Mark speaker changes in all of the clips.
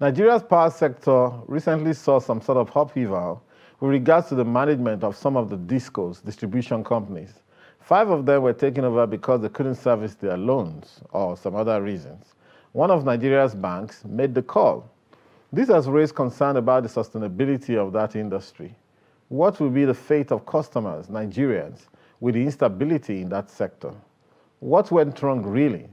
Speaker 1: Nigeria's power sector recently saw some sort of upheaval with regards to the management of some of the DISCOs, distribution companies. 5 of them were taken over because they couldn't service their loans or some other reasons. One of Nigeria's banks made the call. This has raised concern about the sustainability of that industry. What will be the fate of customers, Nigerians, with the instability in that sector? What went wrong really?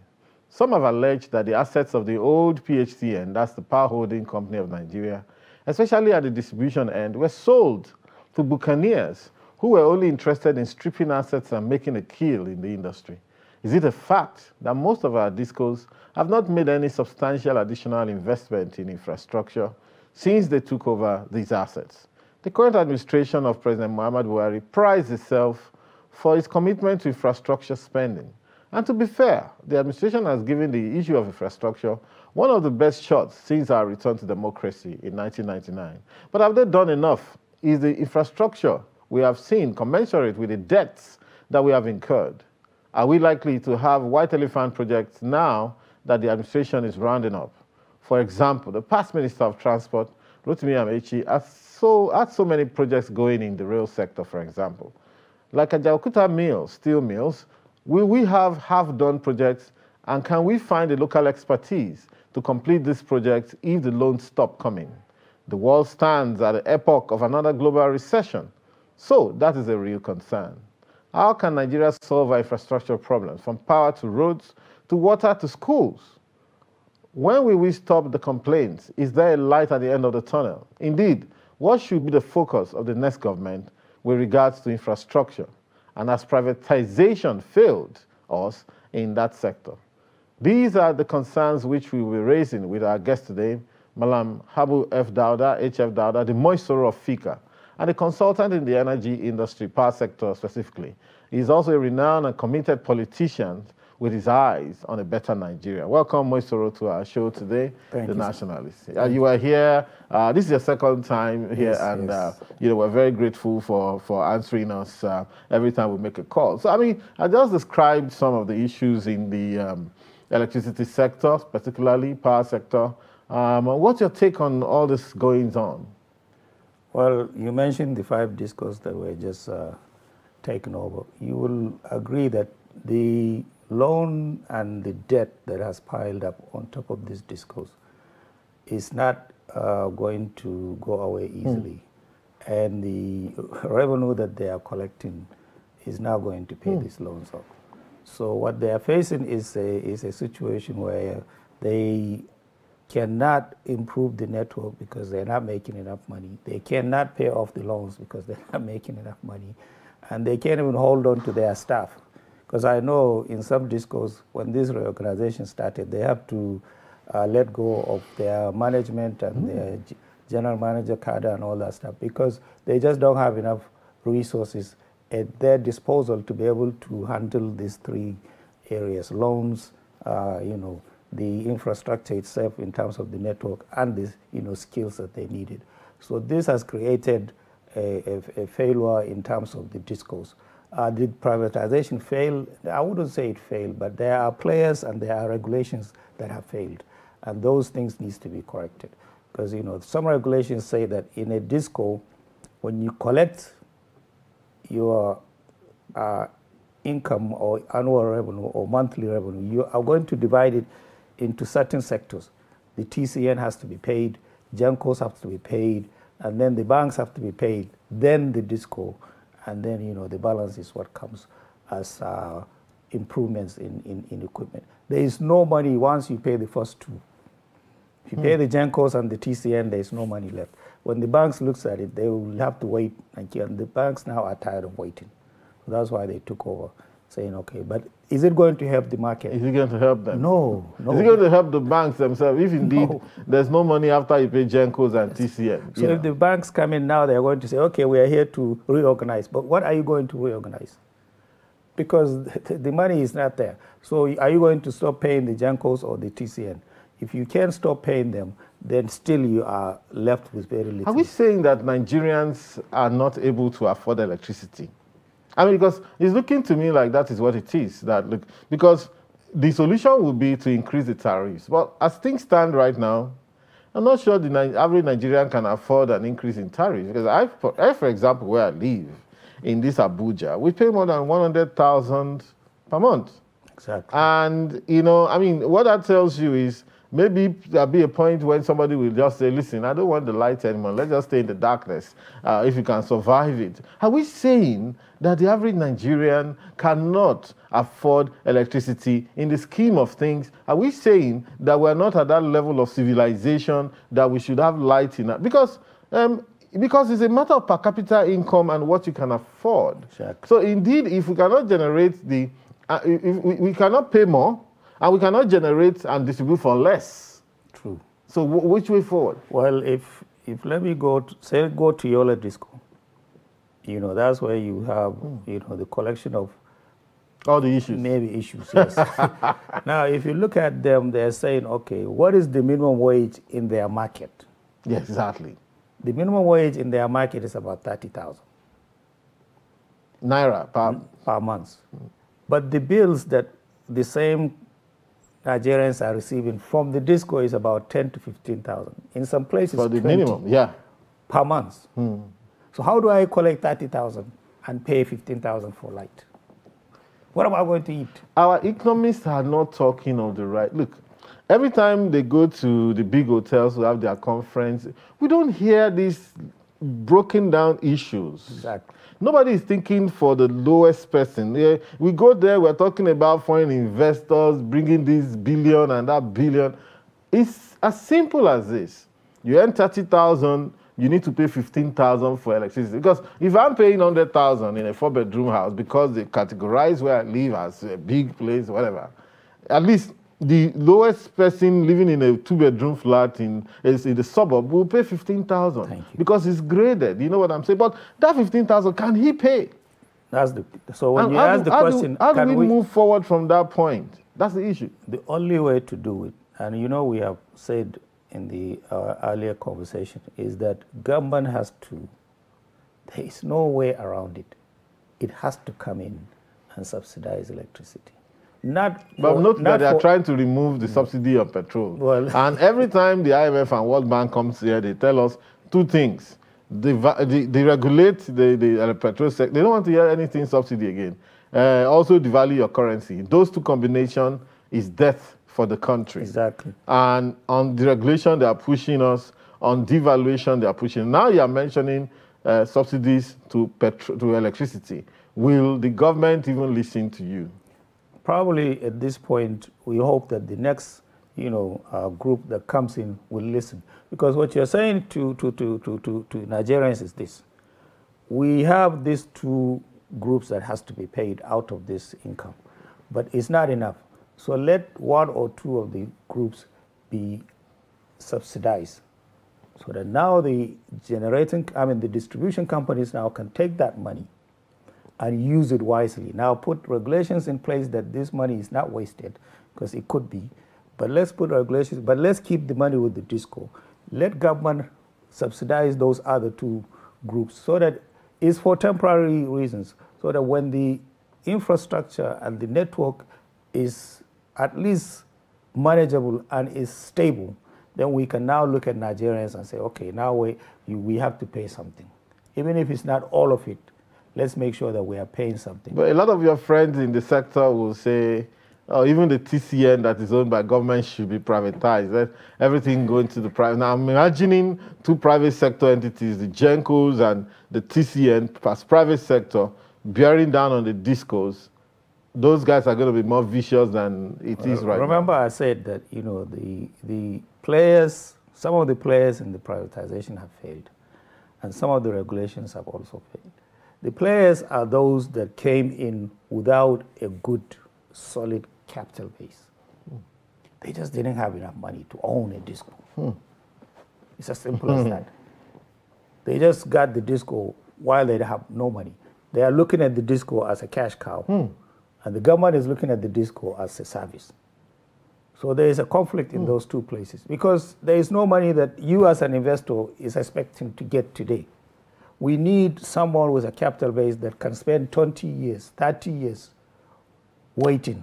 Speaker 1: Some have alleged that the assets of the old PHTN, that's the Power Holding Company of Nigeria, especially at the distribution end, were sold to buccaneers who were only interested in stripping assets and making a kill in the industry. Is it a fact that most of our DISCOs have not made any substantial additional investment in infrastructure since they took over these assets? The current administration of President Muhammadu Buhari prides itself for its commitment to infrastructure spending. And to be fair, the administration has given the issue of infrastructure one of the best shots since our return to democracy in 1999. But have they done enough? Is the infrastructure we have seen commensurate with the debts that we have incurred? Are we likely to have white elephant projects now that the administration is rounding up? For example, the past Minister of Transport, Rotimi Amechi, had so many projects going in the rail sector, for example. Like Ajaokuta Mills, steel mills, will we have half-done projects, and can we find the local expertise to complete these projects if the loans stop coming? The world stands at the epoch of another global recession, so that is a real concern. How can Nigeria solve our infrastructure problems, from power to roads, to water to schools? When will we stop the complaints? Is there a light at the end of the tunnel? Indeed, what should be the focus of the next government with regards to infrastructure? And has privatization failed us in that sector? These are the concerns which we will be raising with our guest today, Malam Habu F. Dauda, H.F. Dauda, the Moisoro of FICA, and a consultant in the energy industry, power sector specifically. He is also a renowned and committed politician with his eyes on a better Nigeria. Welcome, Moisoro, to our show today, The Nationalist. You are here, this is your second time here, yes, and yes. We're very grateful for answering us every time we make a call. So, I just described some of the issues in the electricity sector, particularly power sector. What's your take on all this goings on?
Speaker 2: Well, you mentioned the 5 DISCOs that were just taken over. You will agree that the loan and the debt that has piled up on top of these DISCOs is not going to go away easily. And the revenue that they are collecting is now going to pay these loans off. So what they are facing is a situation where they cannot improve the network because they're not making enough money. They cannot pay off the loans because they're not making enough money. And they can't even hold on to their staff. Because I know in some DISCOs, when this reorganization started, they have to let go of their management and their general manager cadre and all that stuff because they just don't have enough resources at their disposal to be able to handle these 3 areas: loans, the infrastructure itself in terms of the network, and the skills that they needed. So this has created a failure in terms of the DISCOs. Did privatization fail? I wouldn't say it failed, but there are players and there are regulations that have failed, and those things need to be corrected. Because some regulations say that in a DISCO, when you collect your income or annual revenue or monthly revenue, you are going to divide it into certain sectors. The TCN has to be paid, GENCOs have to be paid, and then the banks have to be paid, then the DISCO, and then the balance is what comes as improvements in equipment. There is no money once you pay the first 2. If you pay the GENCOs and the TCN, there is no money left. When the banks looks at it, they will have to wait, and the banks now are tired of waiting. So that's why they took over, saying, okay, but is it going to help the market?
Speaker 1: Is it going to help them?
Speaker 2: No.
Speaker 1: Is it going to help the banks themselves if indeed there's no money after you pay GENCOs and TCN?
Speaker 2: So if the banks come in now, they're going to say, okay, we are here to reorganize. But what are you going to reorganize? Because the money is not there. So are you going to stop paying the GENCOs or the TCN? If you can't stop paying them, then still you are left with very little.
Speaker 1: Are we saying that Nigerians are not able to afford electricity? Because it's looking to me like that is what it is. Because the solution would be to increase the tariffs. But as things stand right now, I'm not sure the average Nigerian can afford an increase in tariffs, because for example, where I live, in this Abuja, we pay more than 100,000 per month.
Speaker 2: Exactly.
Speaker 1: And, you know, I mean, what that tells you is maybe there'll be a point when somebody will just say, listen, I don't want the light anymore. Let's just stay in the darkness if you can survive it. Are we saying that the average Nigerian cannot afford electricity in the scheme of things? Are we saying that we're not at that level of civilization that we should have light in it? Because it's a matter of per capita income and what you can afford.
Speaker 2: Exactly.
Speaker 1: So indeed, if we cannot generate if we cannot pay more, and we cannot generate and distribute for less.
Speaker 2: True.
Speaker 1: So which way forward?
Speaker 2: Well, if let me go to Yola Disco, you know, that's where you have, you know, the collection of
Speaker 1: all the issues.
Speaker 2: Maybe issues, yes. Now, if you look at them, they're saying, okay, what is the minimum wage in their market?
Speaker 1: Yes, exactly.
Speaker 2: The minimum wage in their market is about 30,000
Speaker 1: naira
Speaker 2: per month. But the bills that the same Nigerians are receiving from the disco is about 10 to 15,000. In some places,
Speaker 1: for the minimum, yeah,
Speaker 2: per month. So how do I collect 30,000 and pay 15,000 for light? What am I going to eat?
Speaker 1: Our economists are not talking of the right. Look, every time they go to the big hotels to have their conference, we don't hear these broken down issues.
Speaker 2: Exactly.
Speaker 1: Nobody is thinking for the lowest person. Yeah, we go there, we're talking about foreign investors bringing this billion and that billion. It's as simple as this. You earn 30,000, you need to pay 15,000 for electricity. Because if I'm paying 100,000 in a 4-bedroom house because they categorize where I live as a big place, whatever, at least the lowest person living in a 2-bedroom flat in the suburb will pay 15,000 because it's graded. You know what I'm saying? But that 15,000, can he pay?
Speaker 2: That's so when you ask the question,
Speaker 1: how do we move forward from that point? That's the issue.
Speaker 2: The only way to do it, and you know we have said in the earlier conversation, is that government has to. There is no way around it. It has to come in and subsidize electricity. But
Speaker 1: note that they are trying to remove the subsidy on petrol. Well, and every time the IMF and World Bank comes here, they tell us two things. They regulate the petrol sector. They don't want to hear anything subsidy again. Also devalue your currency. Those two combinations is death for the country.
Speaker 2: Exactly.
Speaker 1: And on deregulation, they are pushing us. On devaluation, they are pushing. Now you are mentioning subsidies to electricity. Will the government even listen to you?
Speaker 2: Probably at this point, we hope that the next, group that comes in will listen. Because what you're saying to Nigerians is this: we have these two groups that has to be paid out of this income, but it's not enough. So let one or two of the groups be subsidized, so that now the distribution companies now can take that money and use it wisely. Now put regulations in place that this money is not wasted, because it could be. But let's put regulations, but let's keep the money with the disco. Let government subsidize those other two groups, so that it's for temporary reasons, so that when the infrastructure and the network is at least manageable and is stable, then we can now look at Nigerians and say, okay, now we have to pay something. Even if it's not all of it, let's make sure that we are paying something. But
Speaker 1: a lot of your friends in the sector will say, even the TCN that is owned by government should be privatized. Let everything go into the private. Now, I'm imagining two private sector entities, the GENCOs and the TCN, as private sector, bearing down on the discos. Those guys are going to be more vicious than it is right now.
Speaker 2: Remember I said that, the players, some of the players in the privatization have failed, and some of the regulations have also failed. The players are those that came in without a good, solid capital base. They just didn't have enough money to own a disco. It's as simple as that. They just got the disco while they have no money. They are looking at the disco as a cash cow, and the government is looking at the disco as a service. So there is a conflict in those two places, because there is no money that you as an investor is expecting to get today. We need someone with a capital base that can spend 20 years, 30 years waiting.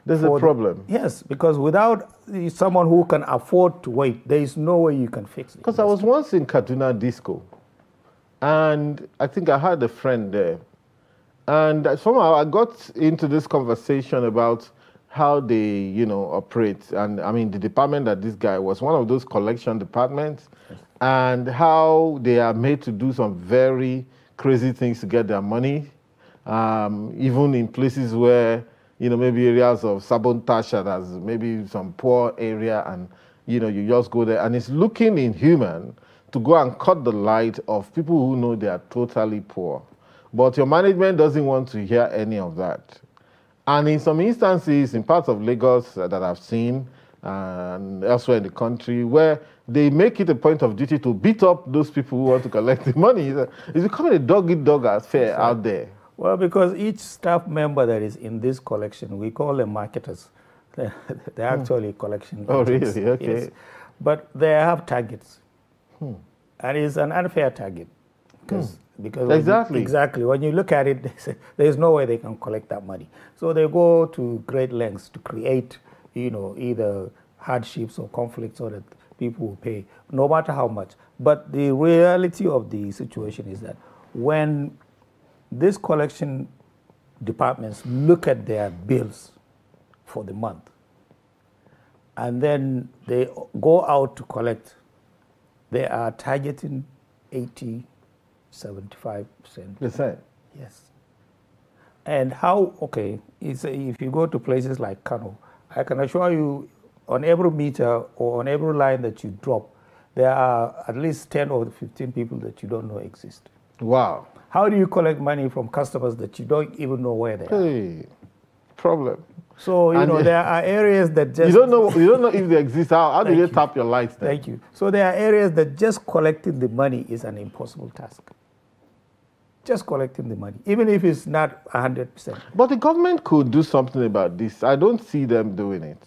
Speaker 1: There's a problem.
Speaker 2: Yes, because without someone who can afford to wait, there is no way you can fix it.
Speaker 1: Because I was once in Kaduna Disco, and I think I had a friend there. And somehow I got into this conversation about how they, operate. And I mean, the department that this guy was, one of those collection departments, and how they are made to do some very crazy things to get their money, even in places where, maybe areas of sabotage, as maybe some poor area, and, you just go there. And it's looking inhuman to go and cut the light of people who know they are totally poor. But your management doesn't want to hear any of that. And in some instances, in parts of Lagos that I've seen, and elsewhere in the country, where they make it a point of duty to beat up those people who want to collect the money. It's becoming a dog-eat-dog affair out there.
Speaker 2: Well, because each staff member that is in this collection, we call them marketers. They're actually collection agents.
Speaker 1: Oh, really? Okay.
Speaker 2: Yes. But they have targets. And it's an unfair target. Because
Speaker 1: exactly.
Speaker 2: When you look at it, they say there's no way they can collect that money. So they go to great lengths to create, either hardships or conflicts so that people will pay, no matter how much. But the reality of the situation is that when these collection departments look at their bills for the month, and then they go out to collect, they are targeting 80, 75%. Yes. And how, if you go to places like Kano, I can assure you on every meter or on every line that you drop, there are at least 10 or 15 people that you don't know exist.
Speaker 1: Wow.
Speaker 2: How do you collect money from customers that you don't even know where they are?
Speaker 1: Problem.
Speaker 2: So, there are areas that just...
Speaker 1: You don't know if they exist. How do they tap your lights then?
Speaker 2: Thank you. So there are areas that just collecting the money is an impossible task. Just collecting the money, even if it's not 100%.
Speaker 1: But the government could do something about this. I don't see them doing it.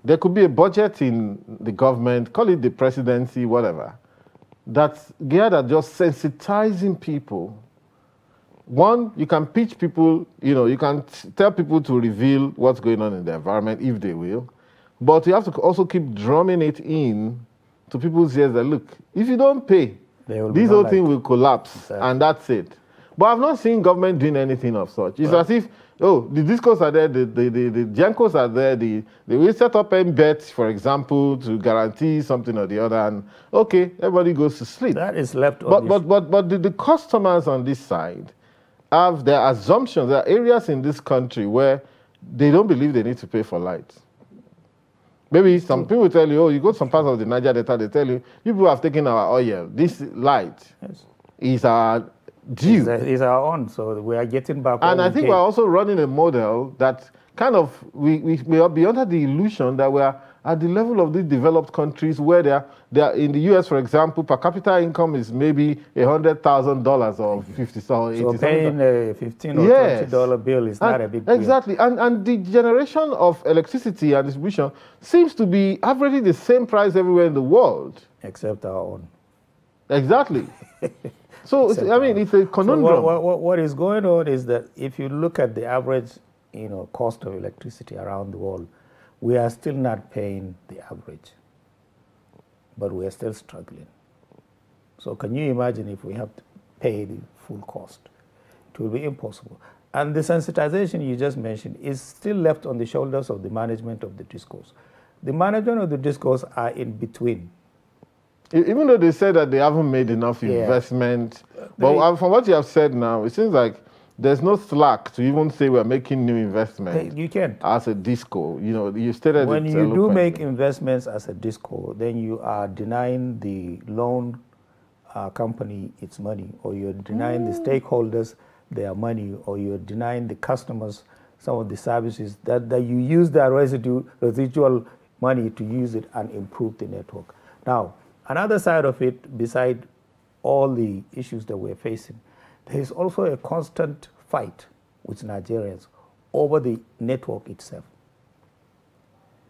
Speaker 1: There could be a budget in the government, call it the presidency, whatever, that's geared at just sensitizing people. One, you can pitch people, you can tell people to reveal what's going on in the environment if they will, but you have to also keep drumming it in to people's ears that, look, if you don't pay, this whole thing will collapse, and that's it. But I've not seen government doing anything of such. It's as if, the discos are there, the Gencos are there, they will set up bets, for example, to guarantee something or the other, and everybody goes to sleep.
Speaker 2: That is left
Speaker 1: But the customers on this side have their assumptions. There are areas in this country where they don't believe they need to pay for lights. Maybe some people tell you, you go to some parts of the Niger Delta, they tell you, people have taken our oil. This light is our due.
Speaker 2: It's our own, so we are getting back.
Speaker 1: And I think we're also running a model that kind of, we may be under the illusion that we are at the level of these developed countries where they are in the US, for example, per capita income is maybe $100,000 or 50 or 80.
Speaker 2: So paying a $15 or $20 bill is not a big deal.
Speaker 1: Exactly, and the generation of electricity and distribution seems to be averaging the same price everywhere in the world.
Speaker 2: Except our own.
Speaker 1: Exactly. So, it's a conundrum.
Speaker 2: So what is going on is that if you look at the average, cost of electricity around the world, we are still not paying the average, but we are still struggling. So can you imagine if we have to pay the full cost? It will be impossible. And the sensitization you just mentioned is still left on the shoulders of the management of the discos. The management of the discos are in between.
Speaker 1: Even though they said that they haven't made enough investment, but from what you have said now, it seems like there's no slack to even say we're making new investments.
Speaker 2: You can't.
Speaker 1: As a disco, you stated
Speaker 2: when you do make investments as a disco, then you are denying the loan company its money, or you're denying the stakeholders their money, or you're denying the customers some of the services that you use that residual money to use it and improve the network. Now, another side of it, beside all the issues that we're facing, there is also a constant fight with Nigerians over the network itself.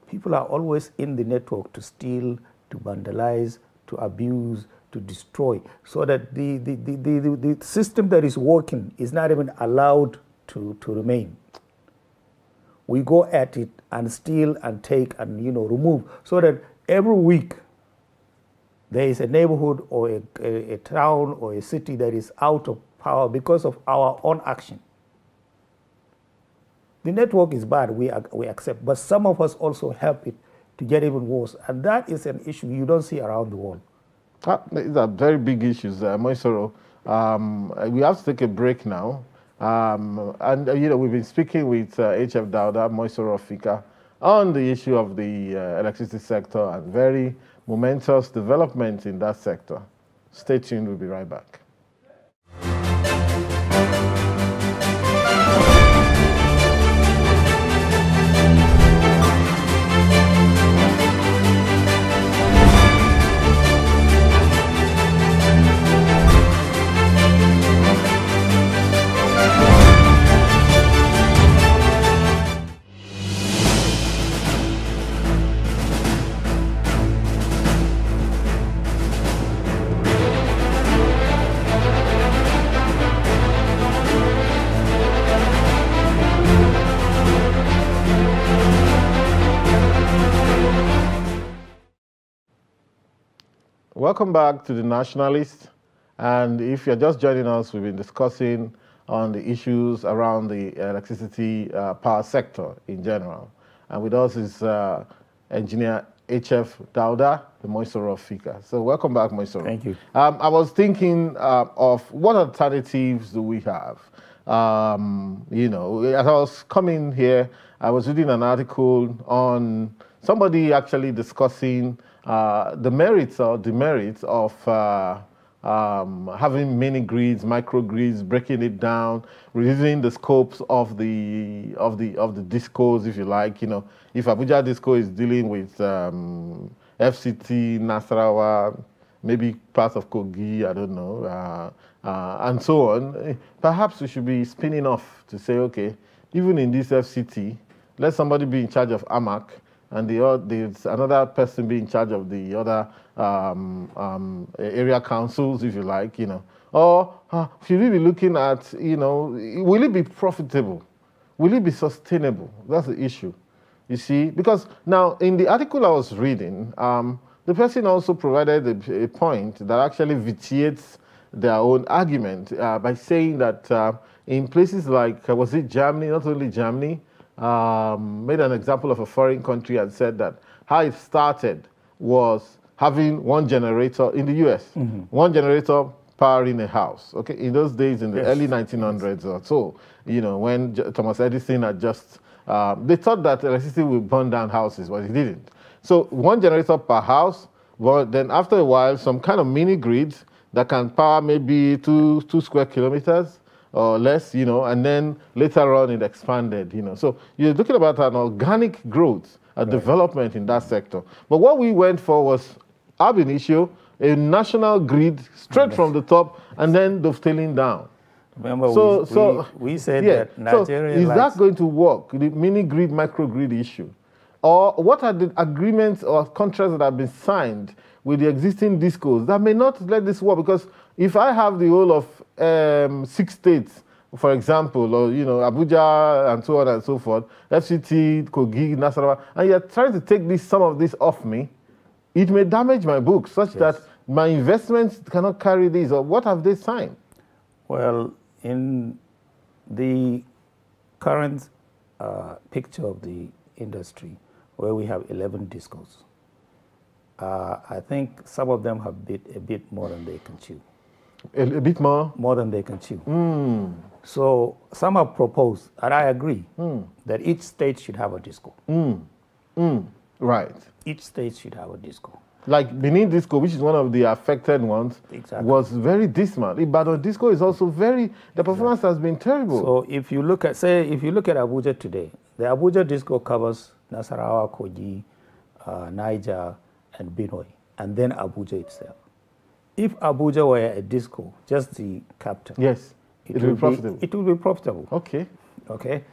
Speaker 2: People are always in the network to steal, to vandalize, to abuse, to destroy, so that the system that is working is not even allowed to remain. we go at it and steal and take and, remove, so that every week there is a neighborhood or a town or a city that is out of power because of our own action. The network is bad, we accept, but some of us also help it to get even worse. And that is an issue you don't see around the world.
Speaker 1: These are very big issues, Moisoro. We have to take a break now. We've been speaking with H.F. Dauda, Moisoro Fika, on the issue of the electricity sector and very momentous development in that sector. Stay tuned, we'll be right back. Welcome back to The Nationalist. And if you're just joining us, we've been discussing on the issues around the electricity power sector in general. And with us is engineer H.F. Dauda, the Moisoro Fika. So welcome back, Moisoro.
Speaker 2: Thank you.
Speaker 1: I was thinking of what alternatives do we have? As I was coming here, I was reading an article on somebody actually discussing the merits or demerits of having mini grids, micro grids, breaking it down, reducing the scopes of the discos, if you like. If Abuja Disco is dealing with FCT, Nasarawa, maybe parts of Kogi, I don't know, and so on, perhaps we should be spinning off to say, okay, even in this FCT, let somebody be in charge of AMAC, and there's another person be in charge of the other area councils, if you like, Or should we be looking at, will it be profitable? Will it be sustainable? That's the issue, you see. Because now, in the article I was reading, the person also provided a point that actually vitiates their own argument by saying that in places like, was it Germany, not only Germany, made an example of a foreign country and said that how it started was having one generator in the US, one generator powering a house. Okay, in those days, in the early 1900s or so, when Thomas Edison had just, they thought that electricity would burn down houses, but it didn't. So one generator per house, but then after a while, some kind of mini grids that can power maybe two square kilometers or less, and then later on it expanded, So you're looking about an organic growth, a development in that sector. But what we went for was ab initio, a national grid straight from the top and then dovetailing down.
Speaker 2: Remember, we said that Nigeria
Speaker 1: is that going to work, the mini grid, micro grid issue? Or what are the agreements or contracts that have been signed with the existing discos that may not let this work? Because if I have the whole of 6 states, for example, or Abuja and so on and so forth, FCT, Kogi, Nasarawa, and you're trying to take some of this off me, it may damage my book such that my investments cannot carry this. Or what have they signed? Well,
Speaker 2: in the current picture of the industry, where we have 11 discos, I think some of them have bit a bit more than they can chew.
Speaker 1: A bit more?
Speaker 2: More than they can chew. So some have proposed, and I agree, that each state should have a disco.
Speaker 1: Right.
Speaker 2: Each state should have a disco.
Speaker 1: Like Benin Disco, which is one of the affected ones, was very dismal. Ibadan Disco is also the performance has been terrible.
Speaker 2: So if you look at Abuja today, the Abuja Disco covers Nasarawa, Kogi, Niger, and Benue, and then Abuja itself. If Abuja were a disco, just the capital,
Speaker 1: yes, it will be profitable.
Speaker 2: It will be profitable.
Speaker 1: Okay.
Speaker 2: Okay.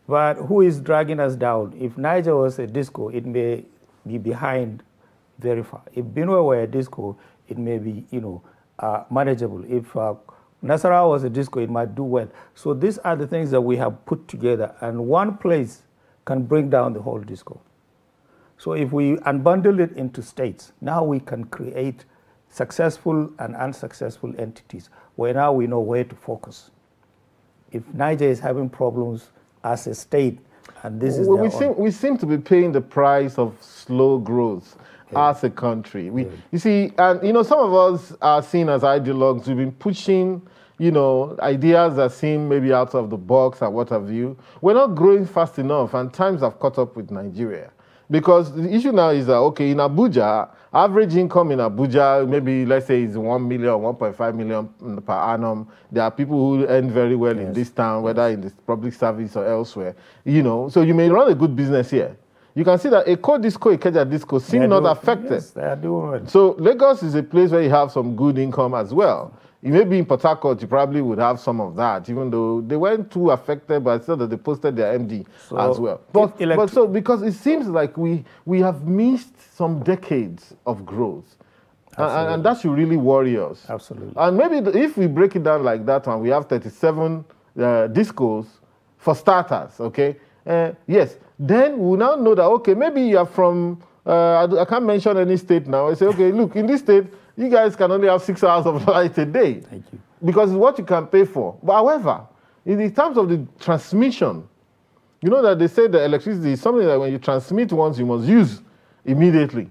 Speaker 2: But who is dragging us down? If Niger was a disco, it may be behind very far. If Benue were a disco, it may be, manageable. If Nasarawa was a disco, it might do well. So these are the things that we have put together. And one place can bring down the whole disco. So if we unbundle it into states, now we can create successful and unsuccessful entities where now we know where to focus. If Niger is having problems as a state, and this is
Speaker 1: we seem to be paying the price of slow growth as a country. You see, and some of us are seen as ideologues. We've been pushing ideas that seem maybe out of the box and what have you. We're not growing fast enough, and times have caught up with Nigeria. Because the issue now is that, okay, in Abuja, average income in Abuja, maybe let's say is 1 million, 1.5 million per annum. There are people who earn very well in this town, whether in the public service or elsewhere. So you may run a good business here. You can see that Eko Disco, Ikeja Disco seem not affected.
Speaker 2: Yes, they are doing.
Speaker 1: So Lagos is a place where you have some good income as well. You may be in Port Harcourt, you probably would have some of that, even though they weren't too affected, but still that they posted their MD as well. But so because it seems like we have missed some decades of growth. And that should really worry us.
Speaker 2: Absolutely.
Speaker 1: And maybe if we break it down like that one, we have 37 discos for starters, okay? Yes, then we'll now know that, okay, maybe you are from, I can't mention any state now. I say, okay, look, in this state, you guys can only have 6 hours of light a day.
Speaker 2: Thank you.
Speaker 1: Because it's what you can pay for. But however, in terms of the transmission, you know that they say that electricity is something that when you transmit once, you must use immediately.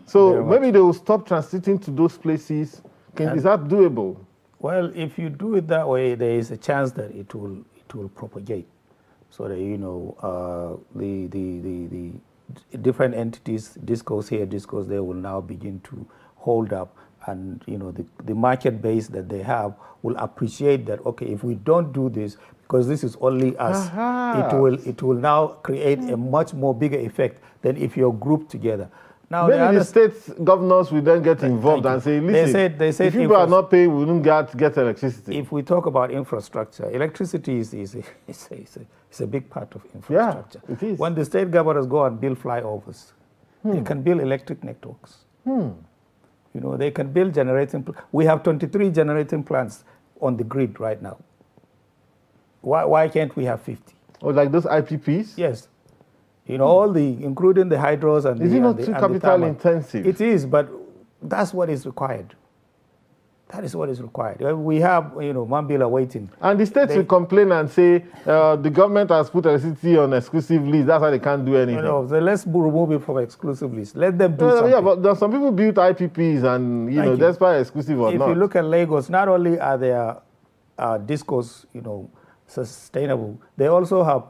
Speaker 1: So maybe they will stop transiting to those places. Is that doable?
Speaker 2: Well, if you do it that way, there is a chance that it will propagate. So that, the different entities, discos here, discos there, will now begin to hold up, and the market base that they have will appreciate that, okay, if we don't do this, because this is only us, it will now create a much more bigger effect than if you're grouped together. Now,
Speaker 1: maybe the state governors will then get involved and say, listen, they said if people are not paying, we don't get electricity.
Speaker 2: If we talk about infrastructure, electricity is a big part of infrastructure.
Speaker 1: Yeah, it is.
Speaker 2: When the state governors go and build flyovers, they can build electric networks. They can build generating. We have 23 generating plants on the grid right now. Why can't we have 50?
Speaker 1: Oh, like those IPPs?
Speaker 2: Yes. Including the hydros and
Speaker 1: is it not too capital intensive?
Speaker 2: It is, but that's what is required. That is what is required. We have, Mambila waiting.
Speaker 1: And the states will complain and say the government has put electricity on exclusive list. That's why they can't do anything.
Speaker 2: So let's remove it from exclusive list. Let them do something.
Speaker 1: Yeah, but some people build IPPs and, despite exclusive or not.
Speaker 2: If you look at Lagos, not only are there discos, sustainable, they also have,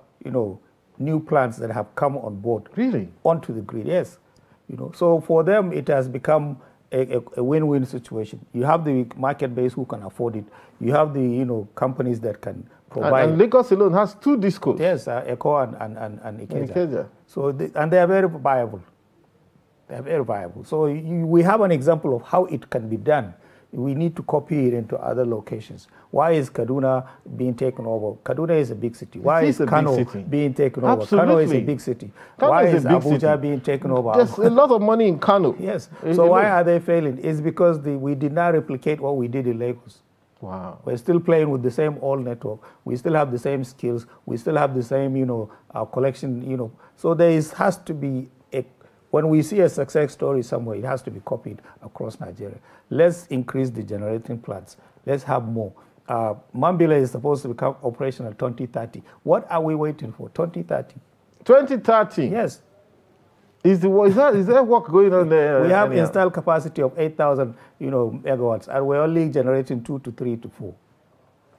Speaker 2: new plants that have come on board.
Speaker 1: Really?
Speaker 2: Onto the grid, yes. So for them, it has become a win-win situation. You have the market base who can afford it. You have the companies that can provide. And
Speaker 1: Lagos alone has 2 discos.
Speaker 2: Yes, Eco and Ikeja. So and they are very viable. They are very viable. So we have an example of how it can be done. We need to copy it into other locations. Why is Kaduna being taken over? Kaduna is a big city. Why is Kano being taken over?
Speaker 1: Absolutely.
Speaker 2: Kano is a big city. Why is Abuja being taken over?
Speaker 1: There's a lot of money in Kano.
Speaker 2: Yes. So why are they failing? It's because we did not replicate what we did in Lagos.
Speaker 1: Wow.
Speaker 2: We're still playing with the same old network. We still have the same skills. We still have the same, our collection, So there has to be when we see a success story somewhere, it has to be copied across Nigeria. Let's increase the generating plants. Let's have more. Mambila is supposed to become operational 2030. What are we waiting for? 2030.
Speaker 1: 2030?
Speaker 2: Yes.
Speaker 1: Is there work going on there?
Speaker 2: We have installed capacity of 8,000, megawatts, and we're only generating 2 to 3 to 4.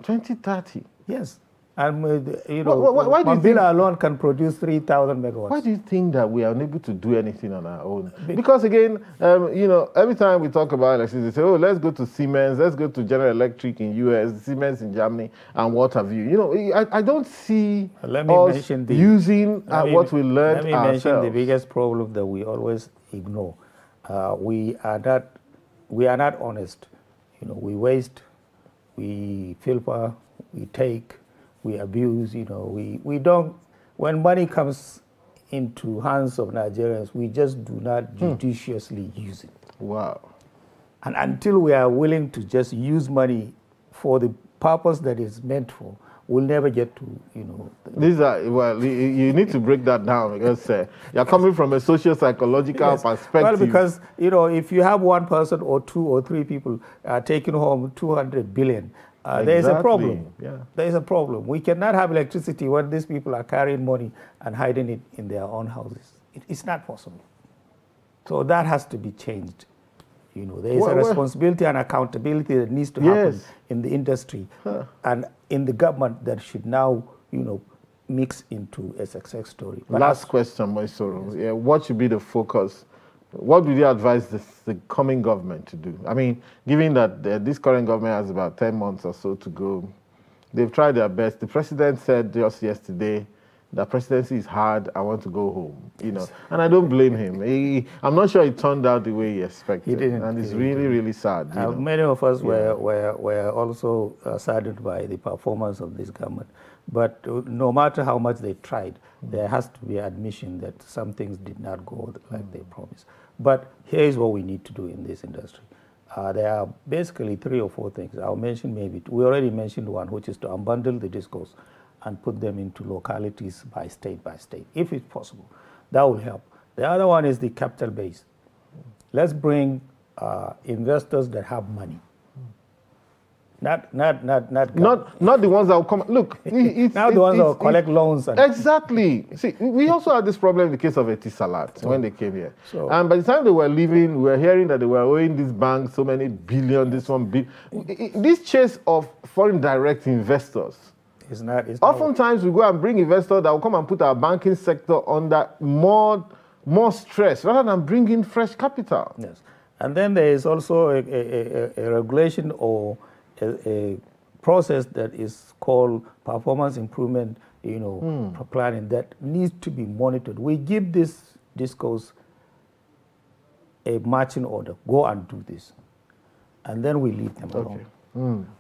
Speaker 1: 2030?
Speaker 2: Yes. And, Mambila alone can produce 3,000 megawatts.
Speaker 1: Why do you think that we are unable to do anything on our own? Because again, every time we talk about electricity, they say, oh, let's go to Siemens, let's go to General Electric in US, Siemens in Germany, and what have you. I don't see us using what we learned ourselves.
Speaker 2: Let me mention the biggest problem that we always ignore. We are not honest. We waste, we filter, we take, we abuse, we don't, when money comes into hands of Nigerians, we just do not judiciously use it.
Speaker 1: Wow.
Speaker 2: And until we are willing to just use money for the purpose that it's meant for, we'll never get to,
Speaker 1: These are, well, you need to break that down because you're coming from a socio-psychological
Speaker 2: Yes.
Speaker 1: perspective.
Speaker 2: Well, because, if you have one person or two or three people taking home 200 billion, there is a problem.
Speaker 1: Yeah.
Speaker 2: There is a problem. We cannot have electricity when these people are carrying money and hiding it in their own houses. It's not possible. So that has to be changed. There is a responsibility and accountability that needs to happen in the industry and in the government that should now, mix into a success story. But
Speaker 1: last question, Moisoro. Yes. Yeah, what should be the focus? What would you advise the coming government to do? I mean, given that this current government has about 10 months or so to go, they've tried their best. The president said just yesterday, the presidency is hard, I want to go home, and I don't blame him. I'm not sure it turned out the way he expected.
Speaker 2: He didn't.
Speaker 1: And it's really sad.
Speaker 2: Many of us were also saddened by the performance of this government. But no matter how much they tried, there has to be admission that some things did not go like they promised. But here's what we need to do in this industry. There are basically 3 or 4 things. I'll mention maybe, we already mentioned one, which is to unbundle the discourse and put them into localities by state, if it's possible. That will help. The other one is the capital base. Let's bring investors that have money. Not
Speaker 1: the ones that will come. Look,
Speaker 2: now the ones that will collect loans.
Speaker 1: Exactly. See, we also had this problem in the case of Etisalat when they came here. And by the time they were leaving, we were hearing that they were owing this bank so many billion, this one billion. This chase of foreign direct investors. Oftentimes we go and bring investors that will come and put our banking sector under more stress rather than bring in fresh capital.
Speaker 2: Yes. And then there is also a regulation or a process that is called performance improvement, planning that needs to be monitored. We give this discourse a marching order. Go and do this. And then we leave them alone.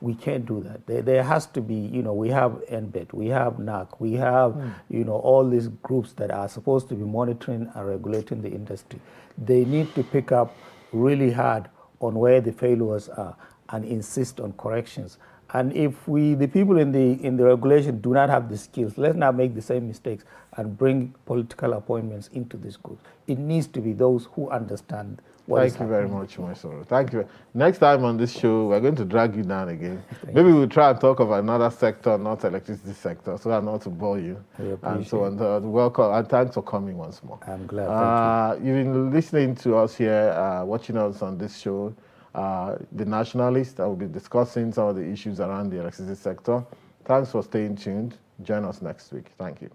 Speaker 2: We can't do that. There has to be, we have NBET, we have NAC, we have, all these groups that are supposed to be monitoring and regulating the industry. They need to pick up really hard on where the failures are and insist on corrections. And if the people in the regulation do not have the skills, let's not make the same mistakes and bring political appointments into this group. It needs to be those who understand what is happening.
Speaker 1: Thank you very much, Moisoro. Thank you. Next time on this show, we're going to drag you down again. Maybe we'll try and talk about another sector, not electricity sector, so as not to bore you. And so on. Welcome, and thanks for coming once more.
Speaker 2: I'm glad. Thank you.
Speaker 1: You've been listening to us here, watching us on this show, The Nationalist. I will be discussing some of the issues around the electricity sector. Thanks for staying tuned. Join us next week. Thank you.